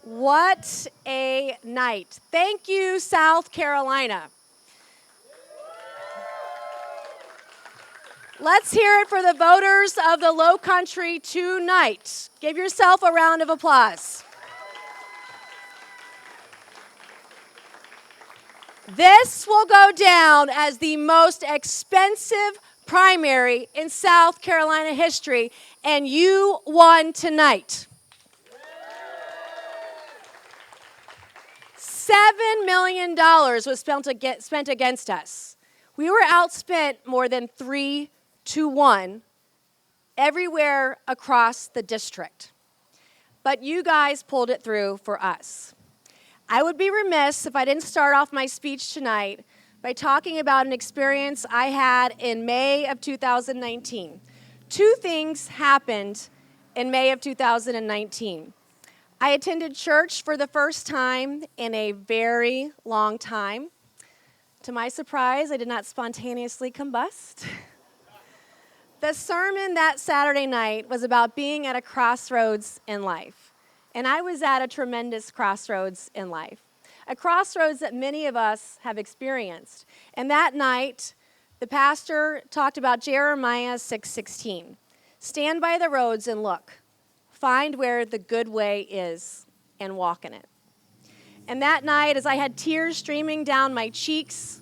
What a night. Thank you, South Carolina. Let's hear it for the voters of the Low Country tonight. Give yourself a round of applause. This will go down as the most expensive primary in South Carolina history, and you won tonight. $7 million was spent against us. We were outspent more than 3-1 everywhere across the district. But you guys pulled it through for us. I would be remiss if I didn't start off my speech tonight by talking about an experience I had in May of 2019. Two things happened in May of 2019. I attended church for the first time in a very long time. To my surprise, I did not spontaneously combust. The sermon that Saturday night was about being at a crossroads in life. And I was at a tremendous crossroads in life, a crossroads that many of us have experienced. And that night, the pastor talked about Jeremiah 6:16. Stand by the roads and look. Find where the good way is and walk in it. And that night, as I had tears streaming down my cheeks,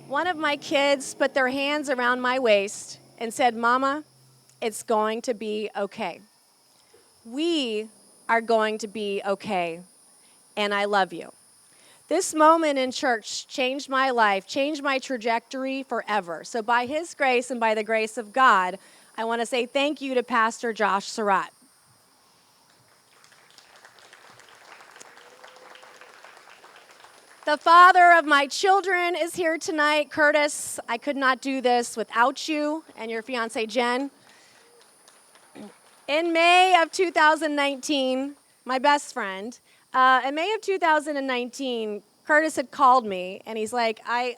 one of my kids put their hands around my waist and said, "Mama, it's going to be okay. We are going to be okay, and I love you." This moment in church changed my life, changed my trajectory forever. So by his grace and by the grace of God, I want to say thank you to Pastor Josh Surratt. The father of my children is here tonight, Curtis. I could not do this without you and your fiancée, Jen. In May of 2019, my best friend, in May of 2019, Curtis had called me, and he's like, I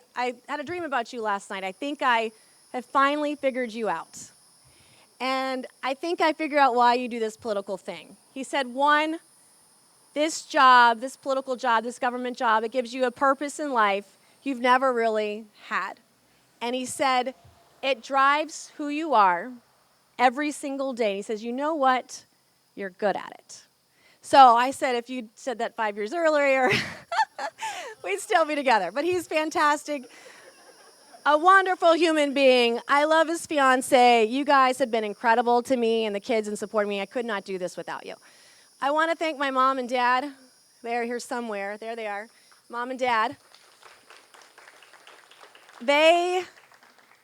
had a dream about you last night. I think I have finally figured you out. And I think I figured out why you do this political thing. He said, one, this job, this political job, this government job, it gives you a purpose in life you've never really had. And he said, it drives who you are every single day. He says, you know what? You're good at it. So I said, if you'd said that 5 years earlier, we'd still be together. But he's fantastic, a wonderful human being. I love his fiancée. You guys have been incredible to me and the kids and supporting me. I could not do this without you. I want to thank my mom and dad. They're here somewhere. There they are. Mom and dad. They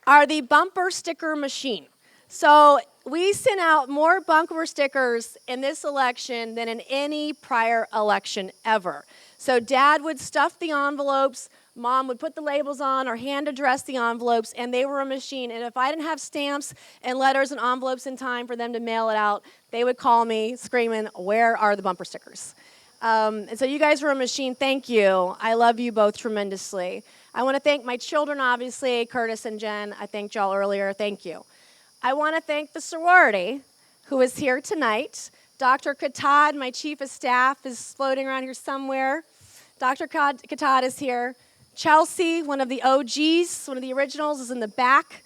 are the bumper sticker machine. So we sent out more bumper stickers in this election than in any prior election ever. So Dad would stuff the envelopes, Mom would put the labels on or hand address the envelopes, and they were a machine. And if I didn't have stamps and letters and envelopes in time for them to mail it out, they would call me screaming, "Where are the bumper stickers?" And so you guys were a machine. Thank you. I love you both tremendously. I want to thank my children, obviously, Curtis and Jen. I thanked y'all earlier. Thank you. I want to thank the sorority who is here tonight. Dr. Katad, my chief of staff, is floating around here somewhere. Dr. Katad is here. Chelsea, one of the OGs, one of the originals, is in the back.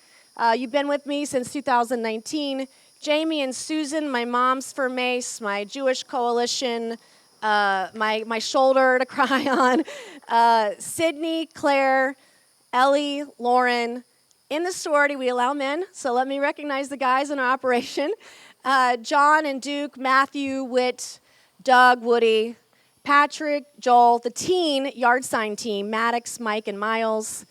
You've been with me since 2019. Jamie and Susan, my moms for Mace, my Jewish coalition, my shoulder to cry on. Sydney, Claire, Ellie, Lauren. In the sorority, we allow men, so let me recognize the guys in our operation. John and Duke, Matthew, Whit, Doug, Woody, Patrick, Joel, the teen yard sign team, Maddox, Mike, and Miles,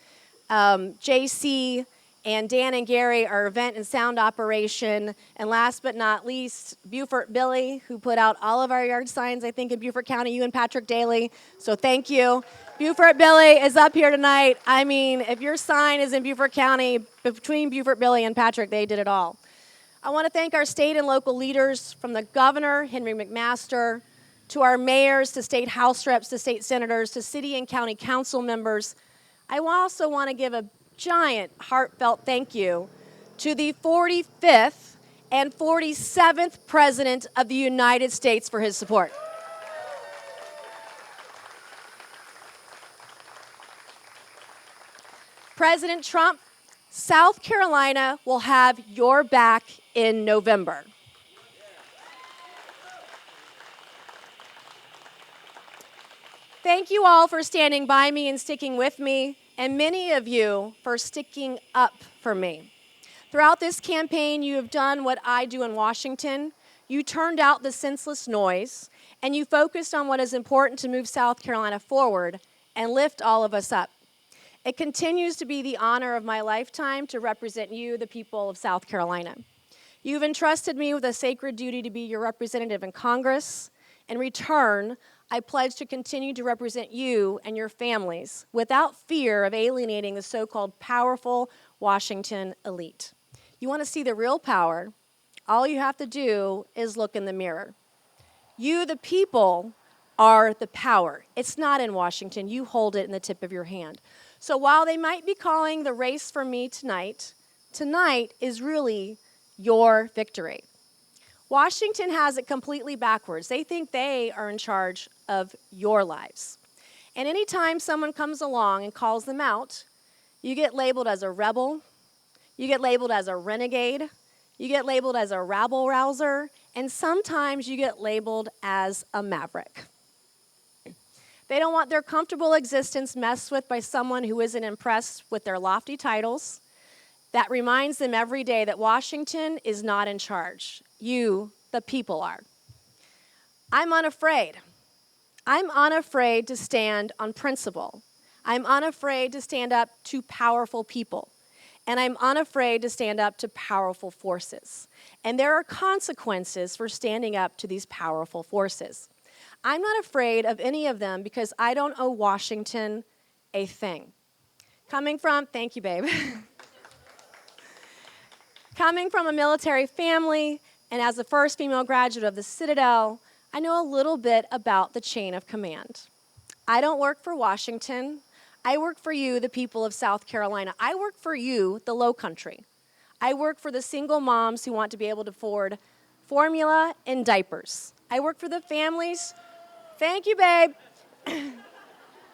JC, and Dan and Gary, our event and sound operation, and last but not least, Beaufort Billy, who put out all of our yard signs, I think, in Beaufort County, you and Patrick Daly, so thank you. Beaufort Billy is up here tonight. I mean, if your sign is in Beaufort County, between Beaufort Billy and Patrick, they did it all. I want to thank our state and local leaders, from the governor, Henry McMaster, to our mayors, to state house reps, to state senators, to city and county council members. I also want to give a giant heartfelt thank you to the 45th and 47th President of the United States for his support. President Trump, South Carolina will have your back in November. Thank you all for standing by me and sticking with me, and many of you for sticking up for me. Throughout this campaign, you have done what I do in Washington. You turned out the senseless noise, and you focused on what is important to move South Carolina forward and lift all of us up. It continues to be the honor of my lifetime to represent you, the people of South Carolina. You've entrusted me with a sacred duty to be your representative in Congress. In return, I pledge to continue to represent you and your families without fear of alienating the so-called powerful Washington elite. You want to see the real power? All you have to do is look in the mirror. You, the people, are the power. It's not in Washington. You hold it in the tip of your hand. So while they might be calling the race for me tonight, tonight is really your victory. Washington has it completely backwards. They think they are in charge of your lives. And anytime someone comes along and calls them out, you get labeled as a rebel, you get labeled as a renegade, you get labeled as a rabble-rouser, and sometimes you get labeled as a maverick. They don't want their comfortable existence messed with by someone who isn't impressed with their lofty titles. That reminds them every day that Washington is not in charge. You, the people, are. I'm unafraid. I'm unafraid to stand on principle. I'm unafraid to stand up to powerful people. And I'm unafraid to stand up to powerful forces. And there are consequences for standing up to these powerful forces. I'm not afraid of any of them because I don't owe Washington a thing. Thank you, babe. Coming from a military family and as the first female graduate of the Citadel, I know a little bit about the chain of command. I don't work for Washington. I work for you, the people of South Carolina. I work for you, the Low Country. I work for the single moms who want to be able to afford formula and diapers. I work for the families. Thank you, babe.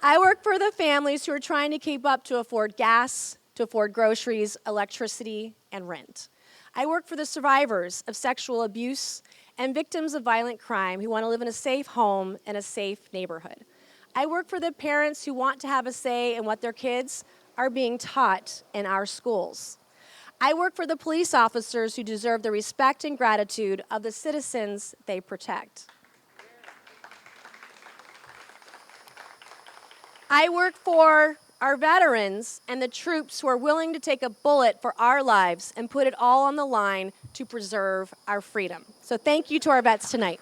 I work for the families who are trying to keep up to afford gas, to afford groceries, electricity, and rent. I work for the survivors of sexual abuse and victims of violent crime who want to live in a safe home and a safe neighborhood. I work for the parents who want to have a say in what their kids are being taught in our schools. I work for the police officers who deserve the respect and gratitude of the citizens they protect. I work for our veterans and the troops who are willing to take a bullet for our lives and put it all on the line to preserve our freedom. So thank you to our vets tonight.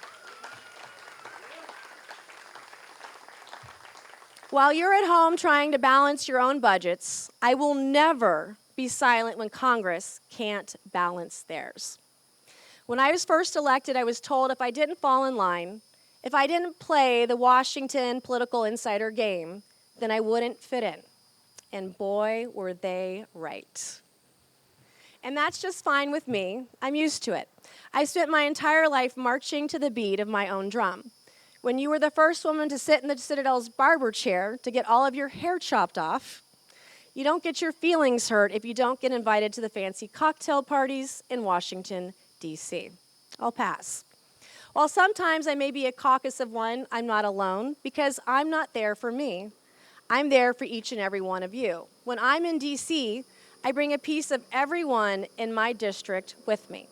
While you're at home trying to balance your own budgets, I will never be silent when Congress can't balance theirs. When I was first elected, I was told if I didn't fall in line, if I didn't play the Washington political insider game, then I wouldn't fit in. And boy, were they right. And that's just fine with me. I'm used to it. I spent my entire life marching to the beat of my own drum. When you were the first woman to sit in the Citadel's barber chair to get all of your hair chopped off, you don't get your feelings hurt if you don't get invited to the fancy cocktail parties in Washington, D.C. I'll pass. While sometimes I may be a caucus of one, I'm not alone because I'm not there for me. I'm there for each and every one of you. When I'm in D.C., I bring a piece of everyone in my district with me.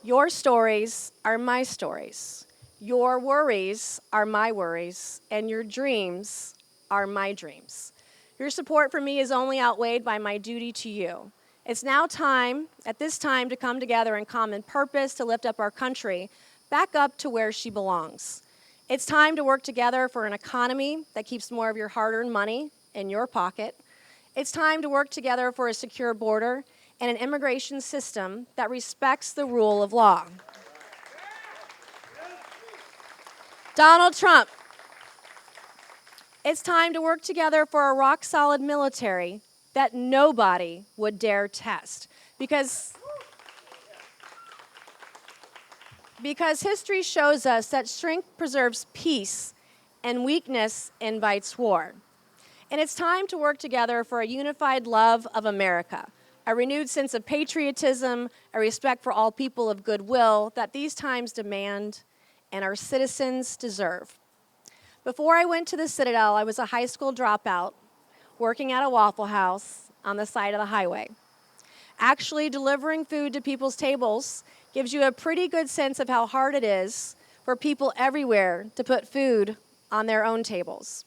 Your stories are my stories. Your worries are my worries, and your dreams are my dreams. Your support for me is only outweighed by my duty to you. It's now time, at this time, to come together in common purpose to lift up our country back up to where she belongs. It's time to work together for an economy that keeps more of your hard-earned money in your pocket. It's time to work together for a secure border and an immigration system that respects the rule of law. Donald Trump, it's time to work together for a rock-solid military that nobody would dare test. Because history shows us that strength preserves peace and weakness invites war. And it's time to work together for a unified love of America, a renewed sense of patriotism, a respect for all people of goodwill that these times demand and our citizens deserve. Before I went to the Citadel, I was a high school dropout working at a Waffle House on the side of the highway. Actually, delivering food to people's tables gives you a pretty good sense of how hard it is for people everywhere to put food on their own tables.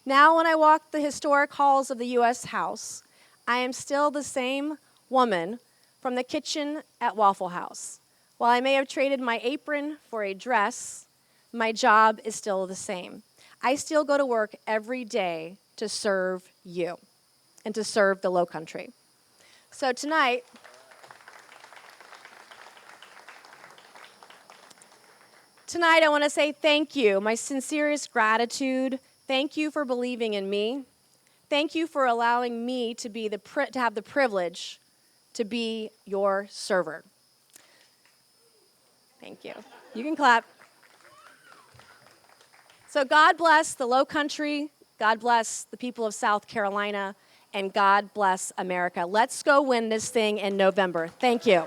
Now, when I walk the historic halls of the U.S. House, I am still the same woman from the kitchen at Waffle House. While I may have traded my apron for a dress, my job is still the same. I still go to work every day to serve you and to serve the Low Country. So tonight, I want to say thank you, my sincerest gratitude. Thank you for believing in me. Thank you for allowing me to have the privilege to be your server. Thank you. You can clap. So God bless the Low Country. God bless the people of South Carolina. And God bless America. Let's go win this thing in November. Thank you.